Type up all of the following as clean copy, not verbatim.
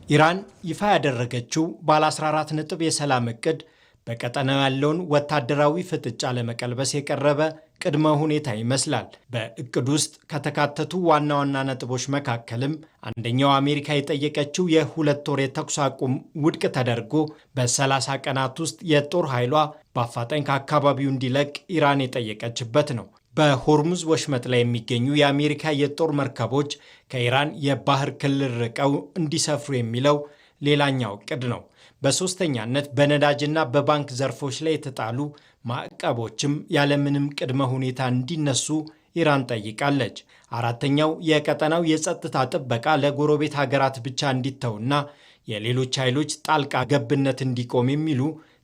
ኢራን ይፋ ያደረገችው ባለ 14 ነጥብ የሰላም እቅድ በቀጠናው ያለውን ወታደራዊ ፍጥጫ ለመቀልበስ የቀረበ ቅድመ ሁኔታ ይመስላል። በእቅድ ውስጥ ከተካተቱ ዋና ዋና ነጥቦች መካከልም አንደኛው አሜሪካ የጠየቀችው የ2 ወር የተኩስ አቁም ውድቅ ተደርጎ በ30 ቀናት ውስጥ የጦር ኃይሏ በአፋጣኝ ከአካባቢው እንዲለቅ ኢራን የጠየቀችበት ነው። በሆርሙዝ ወሽመጥ ላይ የሚገኙ የአሜሪካ የጦር መርከቦች ከኢራን የባህር ክልል ርቀው እንዲሰፍሩ የሚለው ሌላኛው እቅድ ነው። በሶስተኛነት በነዳጅና በባንክ ዘርፎች ላይ የተጣሉ ማዕቀቦችም ያለምንም ቅድመ ሁኔታ እንዲነሱ ኢራን ጠይቃለች። አራተኛው የቀጠናው የጸጥታ ጥበቃ ለጎረቤት ሀገራት ብቻ እንዲተውና የሌሎች ኃይሎች ጣልቃ ገብነት እንዲቆም የሚሉ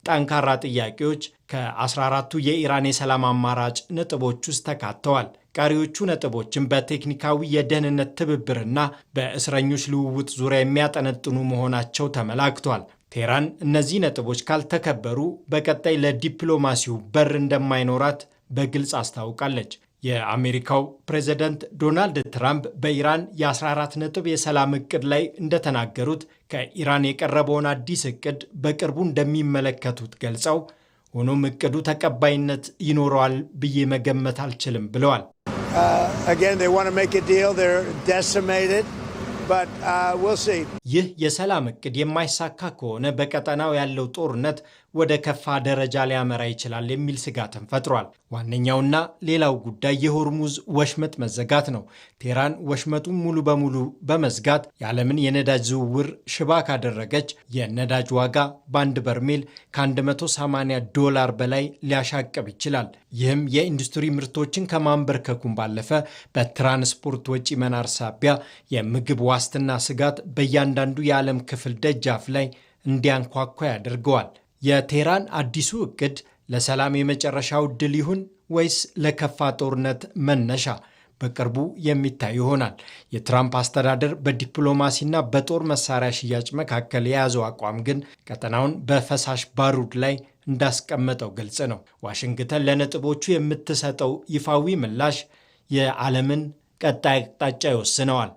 ጠንካራ ጥያቄዎች ከ14ቱ የኢራን የሰላም አማራጭ ነጥቦች ውስጥ ተካተዋል። ቀሪዎቹ ነጥቦችን በቴክኒካዊ የደህንነት ትብብርና በእስረኞች ልውውጥ ዙሪያ የሚያጠነጥኑ መሆናቸው ተመላክቷል። ቴህራን እነዚህ ነጥቦች ካልተከበሩ በቀጣይ ለዲፕሎማሲው በር እንደማይኖራት በግልጽ አስታውቃለች። የአሜሪካው ፕሬዝዳንት ዶናልድ ትራምፕ በኢራን የ14 ነጥብ የሰላም እቅድ ላይ እንደተናገሩት ከኢራን የቀረበውን አዲስ እቅድ በቅርቡ እንደሚመለከቱት ገልጸው ሆኖም እቅዱ ተቀባይነት ይኖረዋል ብዬ መገመት አልችልም ብለዋል። ይህ የሰላም እቅድ የማይሳካ ከሆነ በቀጠናው ያለው ጦርነት ወደ ከፋ ደረጃ ሊያመራ ይችላል የሚል ስጋትን ፈጥሯል። ዋነኛውና ሌላው ጉዳይ የሆርሙዝ ወሽመጥ መዘጋት ነው። ቴህራን ወሽመጡን ሙሉ በሙሉ በመዝጋት የዓለምን የነዳጅ ዝውውር ሽባ ካደረገች የነዳጅ ዋጋ በአንድ በርሜል ከ$180 በላይ ሊያሻቅብ ይችላል። ይህም የኢንዱስትሪ ምርቶችን ከማንበርከኩም ባለፈ በትራንስፖርት ወጪ መናር ሳቢያ የምግብ ዋስትና ስጋት በእያንዳንዱ የዓለም ክፍል ደጃፍ ላይ እንዲያንኳኳ ያደርገዋል። የቴህራን አዲሱ እቅድ ለሰላም የመጨረሻው ድል ይሁን ወይስ ለከፋ ጦርነት መነሻ በቅርቡ የሚታይ ይሆናል። የትራምፕ አስተዳደር በዲፕሎማሲና በጦር መሳሪያ ሽያጭ መካከል የያዘው አቋም ግን ቀጠናውን በፈሳሽ ባሩድ ላይ እንዳስቀመጠው ግልጽ ነው። ዋሽንግተን ለነጥቦቹ የምትሰጠው ይፋዊ ምላሽ የዓለምን ቀጣይ አቅጣጫ ይወስነዋል።